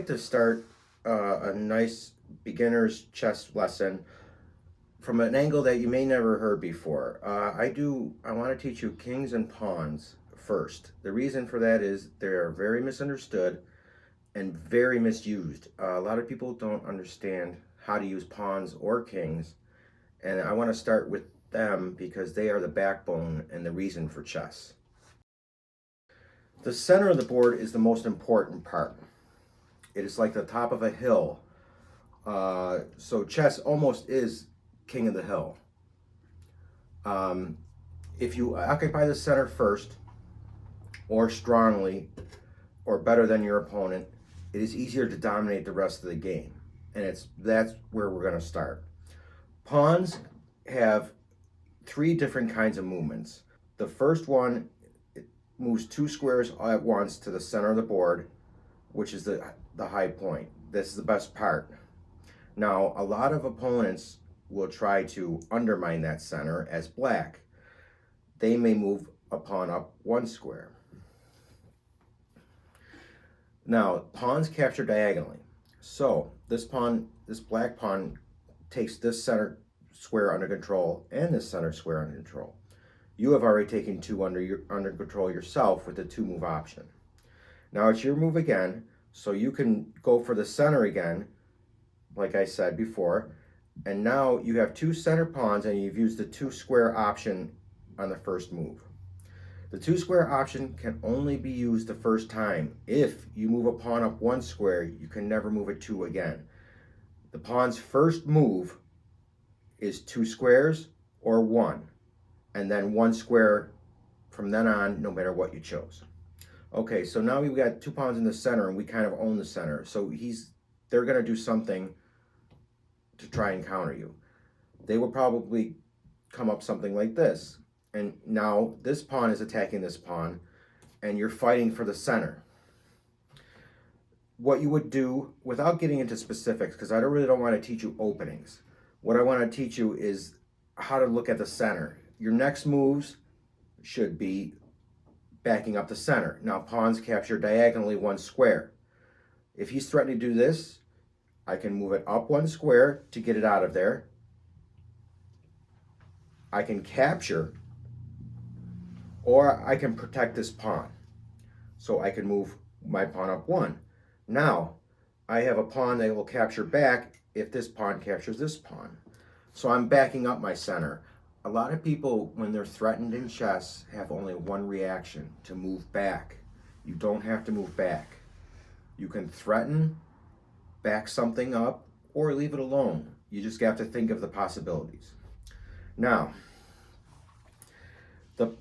to start a nice beginner's chess lesson from an angle that you may never heard before. I want to teach you kings and pawns first. The reason for that is they are very misunderstood and very misused. A lot of people don't understand how to use pawns or kings, and I want to start with them because they are the backbone and the reason for chess. The center of the board is the most important part. It is like the top of a hill. So chess almost is king of the hill. If you occupy the center first, or strongly, or better than your opponent, it is easier to dominate the rest of the game. And that's where we're going to start. Pawns have three different kinds of movements. The first one, it moves 2 squares at once to the center of the board, which is the high point. This is the best part. Now, a lot of opponents will try to undermine that center as black. They may move a pawn up 1 square. Now, pawns capture diagonally. So this black pawn takes this center square under control and this center square under control. You have already taken 2 under control yourself with the 2 move option. Now it's your move again, so you can go for the center again, like I said before, and now you have 2 center pawns and you've used the 2 square option on the first move. The 2 square option can only be used the first time. If you move a pawn up 1 square, you can never move it 2 again. The pawn's first move is 2 squares or 1, and then 1 square from then on, no matter what you chose. Okay, so now we've got 2 pawns in the center and we kind of own the center. So they're gonna do something to try and counter you. They will probably come up something like this. And now this pawn is attacking this pawn and you're fighting for the center. What you would do, without getting into specifics, because I really don't want to teach you openings. What I want to teach you is how to look at the center. Your next moves should be backing up the center. Now pawns capture diagonally 1 square. If he's threatening to do this, I can move it up 1 square to get it out of there. I can capture, or I can protect this pawn. So I can move my pawn up 1. Now, I have a pawn that will capture back if this pawn captures this pawn. So I'm backing up my center. A lot of people, when they're threatened in chess, have only one reaction: to move back. You don't have to move back. You can threaten, back something up, or leave it alone. You just have to think of the possibilities. Now,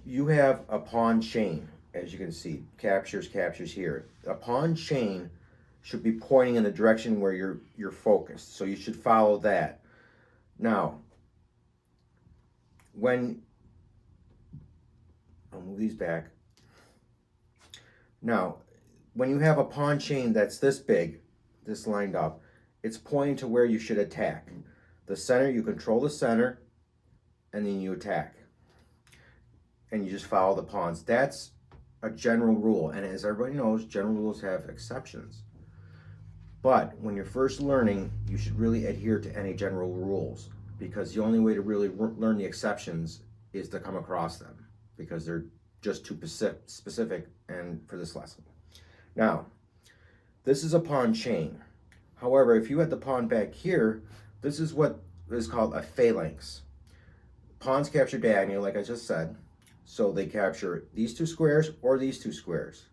you have a pawn chain, as you can see, captures here. A pawn chain should be pointing in the direction where you're focused, so you should follow that. Now, I'll move these back. Now, when you have a pawn chain that's this big, this lined up, it's pointing to where you should attack. The center, you control the center, and then you attack. And you just follow the pawns. That's a general rule, and as everybody knows, general rules have exceptions. But when you're first learning, you should really adhere to any general rules, because the only way to really learn the exceptions is to come across them, because they're just too specific and for this lesson. Now, this is a pawn chain. However, if you had the pawn back here, this is what is called a phalanx. Pawns capture diagonally, like I just said, so they capture these 2 squares or these 2 squares.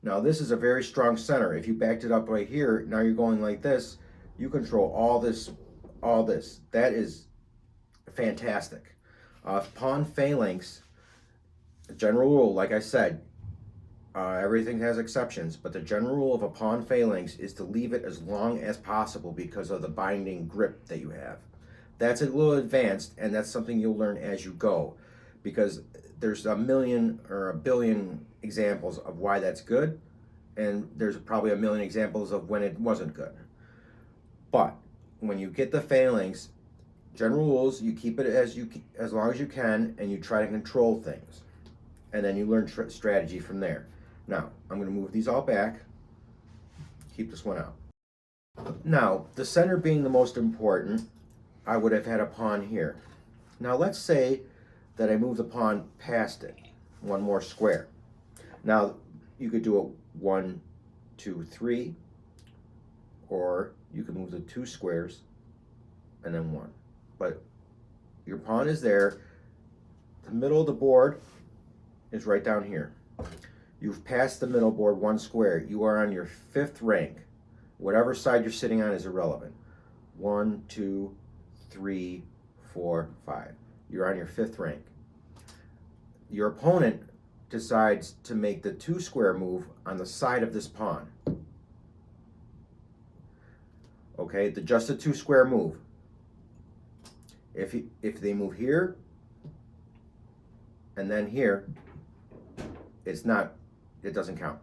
Now, this is a very strong center. If you backed it up right here, now you're going like this, you control all this. That is fantastic. Pawn phalanx, general rule, like I said, everything has exceptions, but the general rule of a pawn phalanx is to leave it as long as possible because of the binding grip that you have. That's a little advanced, and that's something you'll learn as you go, because there's a million or a billion examples of why that's good, and there's probably a million examples of when it wasn't good. But when you get the phalanx, general rules, you keep it as long as you can, and you try to control things, and then you learn strategy from there. Now, I'm going to move these all back, keep this one out. Now, the center being the most important, I would have had a pawn here. Now let's say that I move the pawn past it, one more square. Now you could do it 1, 2, 3, or you could move the 2 squares and then 1. But your pawn is there. The middle of the board is right down here. You've passed the middle board 1 square. You are on your 5th rank. Whatever side you're sitting on is irrelevant. 1, 2, 3, 4, 5. You're on your 5th rank. Your opponent decides to make the 2 square move on the side of this pawn. Okay, just a 2 square move. If they move here and then here, it doesn't count.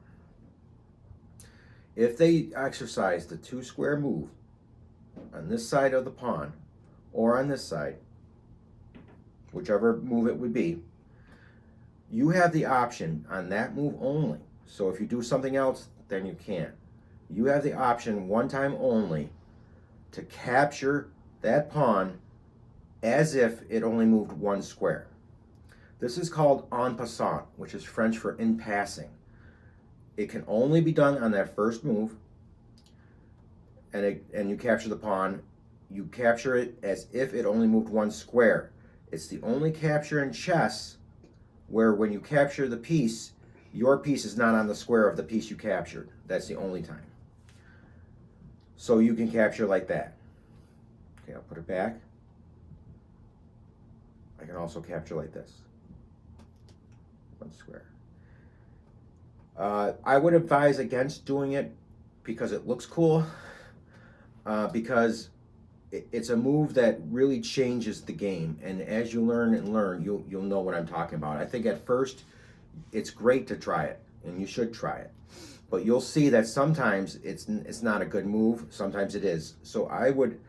If they exercise the 2 square move on this side of the pawn or on this side, whichever move it would be, you have the option on that move only. So if you do something else, then you can't. You have the option one time only to capture that pawn as if it only moved 1 square. This is called en passant, which is French for in passing. It can only be done on that first move, and you capture the pawn. You capture it as if it only moved 1 square. It's the only capture in chess where when you capture the piece, your piece is not on the square of the piece you captured. That's the only time. So you can capture like that. Okay, I'll put it back. I can also capture like this. 1 square. I would advise against doing it because it looks cool, because it's a move that really changes the game, and as you learn and learn, you'll know what I'm talking about. I think at first it's great to try it, and you should try it, but you'll see that sometimes it's not a good move, sometimes it is. So I would,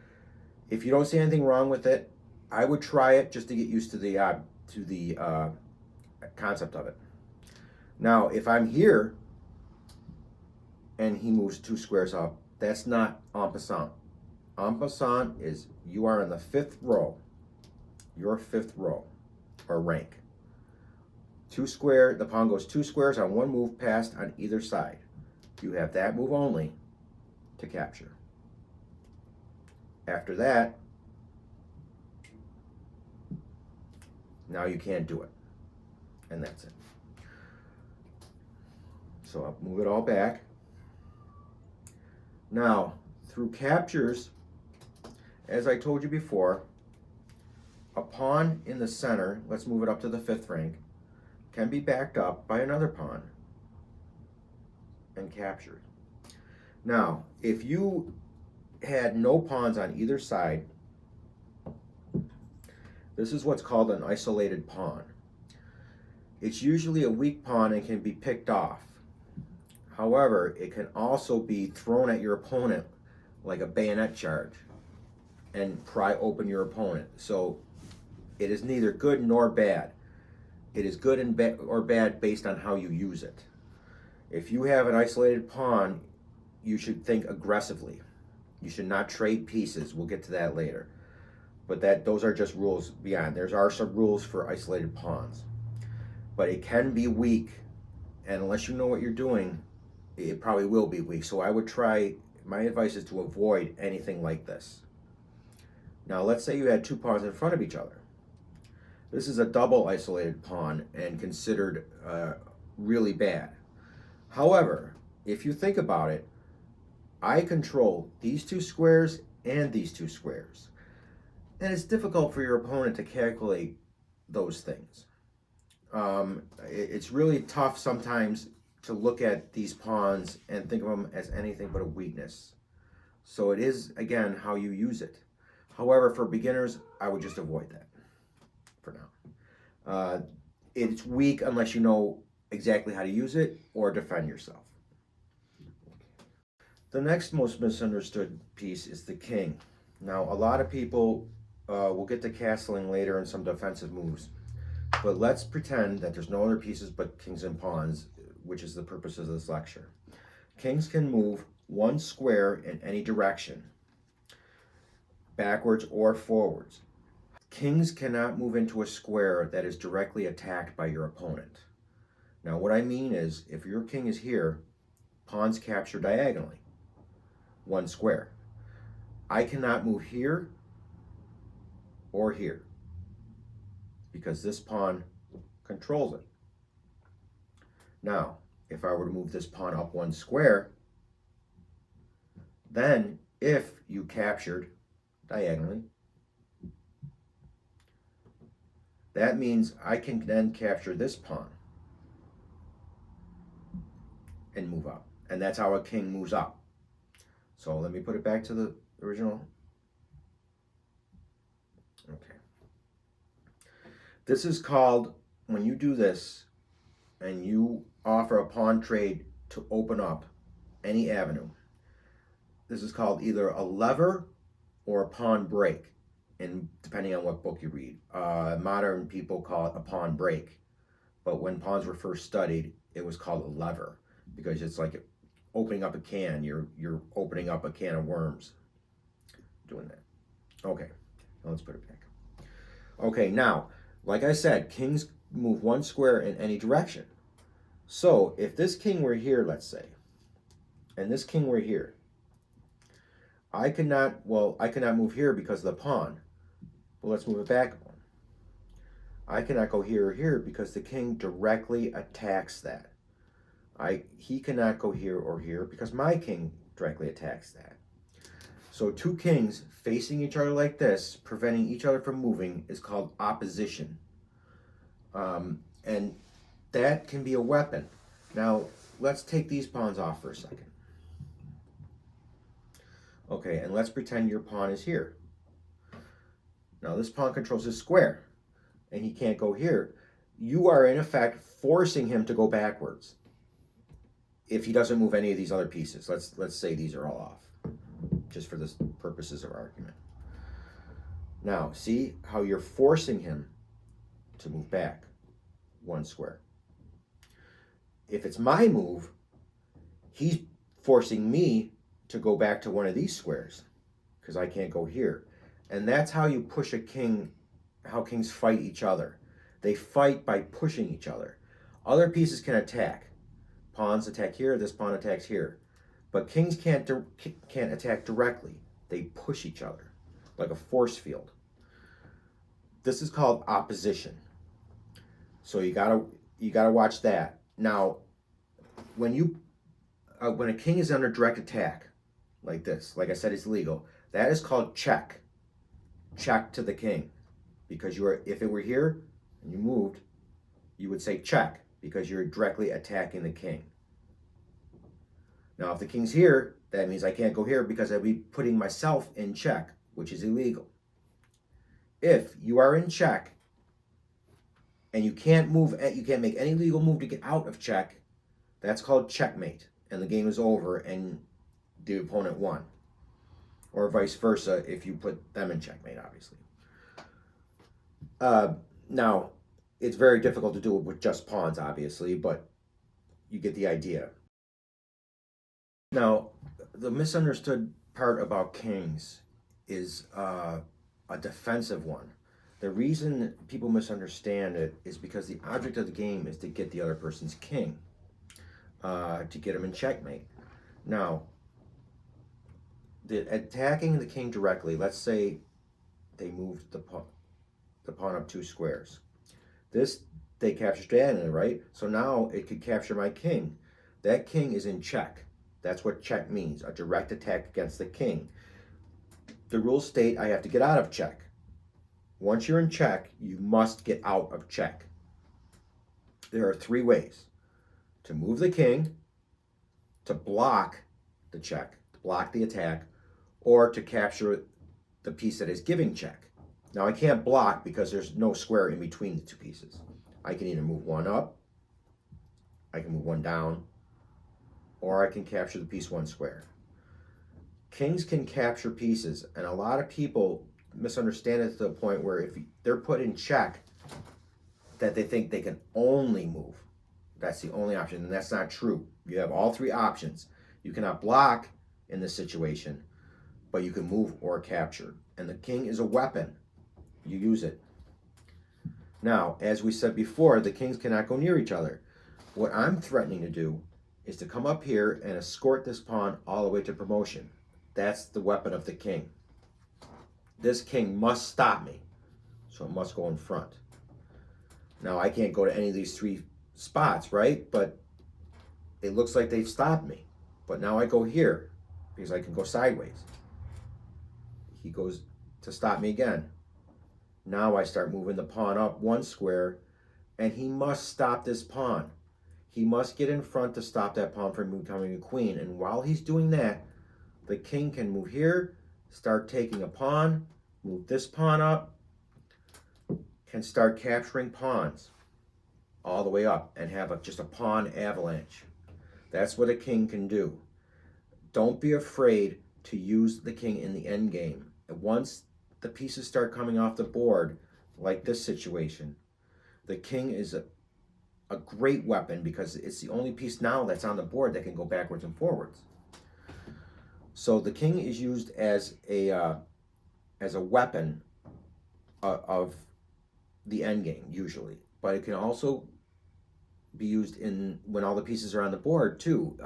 if you don't see anything wrong with it, I would try it just to get used to the concept of it. Now, if I'm here and he moves 2 squares up, that's not en passant. En passant is you are in the 5th row, your 5th row or rank. 2 square, the pawn goes 2 squares on 1 move passed on either side. You have that move only to capture. After that, now you can't do it. And that's it. So I'll move it all back. Now, through captures, as I told you before, a pawn in the center, let's move it up to the 5th rank, can be backed up by another pawn and captured. Now, if you had no pawns on either side, this is what's called an isolated pawn. It's usually a weak pawn and can be picked off. However, it can also be thrown at your opponent like a bayonet charge and pry open your opponent. So it is neither good nor bad. It is good or bad based on how you use it. If you have an isolated pawn, you should think aggressively. You should not trade pieces. We'll get to that later. But those are just rules beyond. There are some rules for isolated pawns. But it can be weak, and unless you know what you're doing, it probably will be weak. So I would try, my advice is to avoid anything like this. Now let's say you had 2 pawns in front of each other. This is a double isolated pawn and considered really bad. However, if you think about it, I control these 2 squares and these 2 squares. And it's difficult for your opponent to calculate those things. It's really tough sometimes to look at these pawns and think of them as anything but a weakness. So it is, again, how you use it. However, for beginners, I would just avoid that for now. It's weak unless you know exactly how to use it or defend yourself. The next most misunderstood piece is the king. Now, a lot of people will get to castling later in some defensive moves. But let's pretend that there's no other pieces but kings and pawns, which is the purpose of this lecture. Kings can move one square in any direction, backwards or forwards. Kings cannot move into a square that is directly attacked by your opponent. Now, what I mean is, if your king is here, pawns capture diagonally, one square. I cannot move here or here because this pawn controls it. Now, if I were to move this pawn up one square, then if you captured diagonally, that means I can then capture this pawn and move up. And that's how a king moves up. So let me put it back to the original. Okay. This is called, when you do this and you offer a pawn trade to open up any avenue, this is called either a lever or a pawn break, and depending on what book you read. Modern people call it a pawn break, but when pawns were first studied, it was called a lever, because it's like opening up a can. You're opening up a can of worms doing that. Okay, now let's put it back. Okay, now, like I said, kings move one square in any direction. So if this king were here, let's say, and this king were here, I cannot move here because of the pawn. Well, let's move it back one. I cannot go here or here because the king directly attacks that. He cannot go here or here because my king directly attacks that. So two kings facing each other like this, preventing each other from moving, is called opposition. And that can be a weapon. Now, let's take these pawns off for a second. Okay, and let's pretend your pawn is here. Now, this pawn controls this square, and he can't go here. You are, in effect, forcing him to go backwards if he doesn't move any of these other pieces. Let's say these are all off, just for the purposes of argument. Now, see how you're forcing him to move back one square. If it's my move, he's forcing me to go back to one of these squares because I can't go here. And that's how you push a king, how kings fight each other. They fight by pushing each other. Other pieces can attack. Pawns attack here, this pawn attacks here. But kings can't attack directly. They push each other like a force field. This is called opposition. So you gotta watch that. Now, when a king is under direct attack, like this, like I said, it's legal. That is called check. Check to the king, because if it were here and you moved, you would say check because you're directly attacking the king. Now, if the king's here, that means I can't go here because I'd be putting myself in check, which is illegal. If you are in check and you can't make any legal move to get out of check, that's called checkmate, and the game is over and the opponent won. Or vice versa if you put them in checkmate, obviously. Now, it's very difficult to do it with just pawns, obviously, but you get the idea. Now, the misunderstood part about kings is a defensive one. The reason people misunderstand it is because the object of the game is to get the other person's king, to get him in checkmate. Now, attacking the king directly, let's say they moved the pawn up two squares. They captured diagonally, right? So now it could capture my king. That king is in check. That's what check means, a direct attack against the king. The rules state I have to get out of check. Once you're in check, you must get out of check. There are three ways: to move the king, to block the check, to block the attack, or to capture the piece that is giving check. Now, I can't block because there's no square in between the two pieces. I can either move one up, I can move one down, or I can capture the piece one square. Kings can capture pieces, and a lot of people misunderstand it to the point where if they're put in check, that they think they can only move. That's the only option, and that's not true. You have all three options. You cannot block in this situation, but you can move or capture. And the king is a weapon. You use it. Now, as we said before, the kings cannot go near each other. What I'm threatening to do is to come up here and escort this pawn all the way to promotion. That's the weapon of the king. This king must stop me, so it must go in front. Now, I can't go to any of these three spots, right? But it looks like they've stopped me. But now I go here because I can go sideways. He goes to stop me again. Now I start moving the pawn up one square, and he must stop this pawn. He must get in front to stop that pawn from becoming a queen. And while he's doing that, the king can move here, start taking a pawn, move this pawn up, can start capturing pawns all the way up and have just a pawn avalanche. That's what a king can do. Don't be afraid to use the king in the end game. Once the pieces start coming off the board, like this situation, the king is a great weapon because it's the only piece now that's on the board that can go backwards and forwards. So the king is used as a weapon of the end game usually, but it can also be used in when all the pieces are on the board too.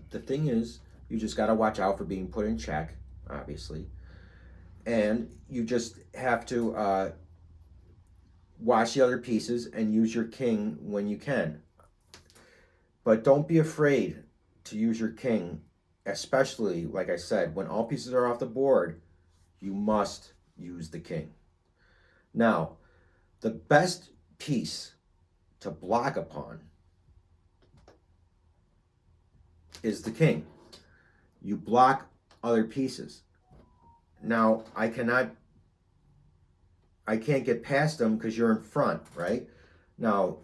The thing is, you just got to watch out for being put in check, obviously, and you just have to watch the other pieces and use your king when you can. But don't be afraid to use your king, especially, like I said, when all pieces are off the board, you must use the king. Now, the best piece to block a pawn is the king. You block other pieces. Now, I can't get past them because you're in front, right? Now,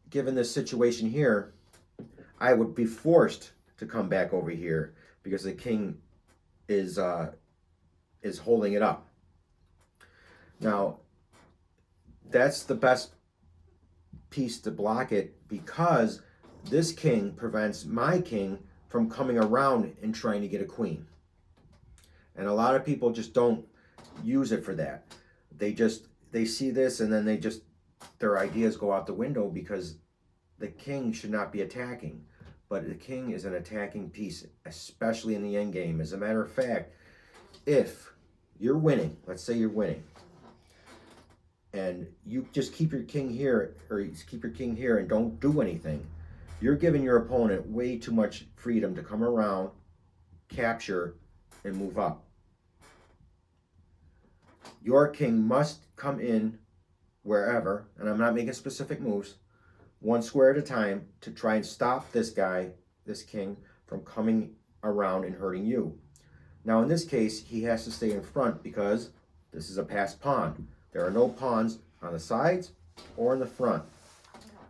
given this situation here, I would be forced to come back over here because the king is holding it up. Now, that's the best piece to block it because this king prevents my king from coming around and trying to get a queen. And a lot of people just don't use it for that. They see this and then their ideas go out the window because the king should not be attacking. But the king is an attacking piece, especially in the end game. As a matter of fact, if you're winning, let's say you're winning, and you just keep your king here, or you keep your king here and don't do anything, you're giving your opponent way too much freedom to come around, capture, and move up. Your king must come in wherever, and I'm not making specific moves, one square at a time to try and stop this guy, this king, from coming around and hurting you. Now in this case, he has to stay in front because this is a passed pawn. There are no pawns on the sides or in the front.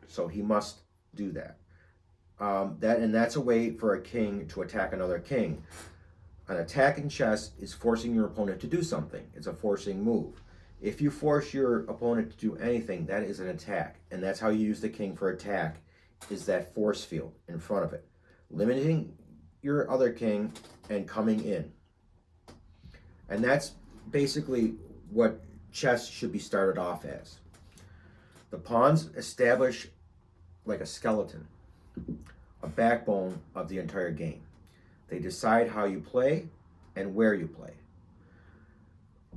So he must do that. That's a way for a king to attack another king. An attack in chess is forcing your opponent to do something. It's a forcing move. If you force your opponent to do anything, that is an attack. And that's how you use the king for attack, is that force field in front of it. Limiting your other king and coming in. And that's basically what chess should be started off as. The pawns establish like a skeleton, a backbone of the entire game. They decide how you play and where you play.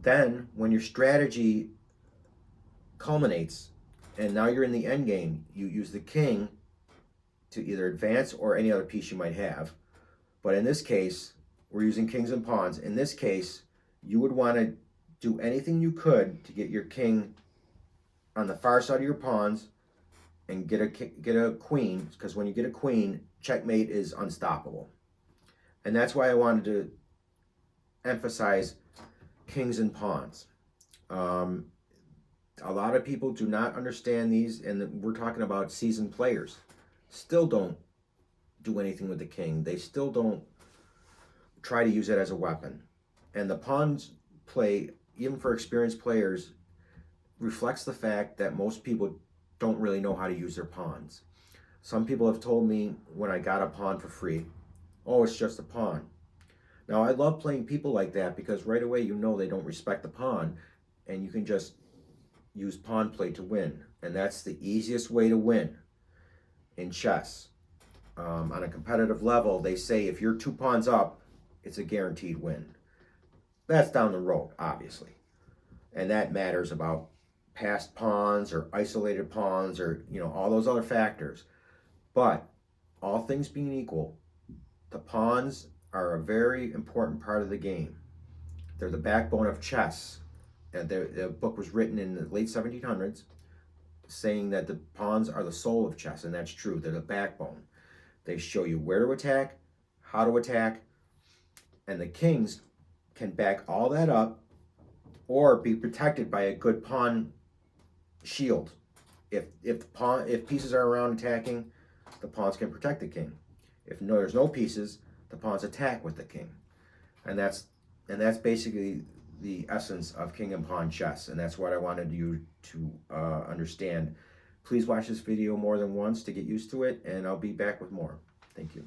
Then, when your strategy culminates, and now you're in the end game, you use the king to either advance or any other piece you might have. But in this case, we're using kings and pawns. In this case, you would want to do anything you could to get your king on the far side of your pawns and get a queen, because when you get a queen, checkmate is unstoppable. And that's why I wanted to emphasize kings and pawns. A lot of people do not understand these, and we're talking about seasoned players. Still don't do anything with the king. They still don't try to use it as a weapon. And the pawns play, even for experienced players, reflects the fact that most people don't really know how to use their pawns. Some people have told me when I got a pawn for free, oh, it's just a pawn. Now, I love playing people like that because right away you know they don't respect the pawn, and you can just use pawn play to win. And that's the easiest way to win in chess. On a competitive level, they say if you're 2 pawns up, it's a guaranteed win. That's down the road, obviously. And that matters about passed pawns or isolated pawns or, all those other factors. But all things being equal, the pawns are a very important part of the game. They're the backbone of chess. And the book was written in the late 1700s saying that the pawns are the soul of chess, and that's true. They're the backbone. They show you where to attack, how to attack, and the kings can back all that up or be protected by a good pawn shield. If pieces are around attacking, the pawns can protect the king. If there's no pieces, the pawns attack with the king. And that's basically the essence of king and pawn chess, and that's what I wanted you to understand. Please watch this video more than once to get used to it, and I'll be back with more. Thank you.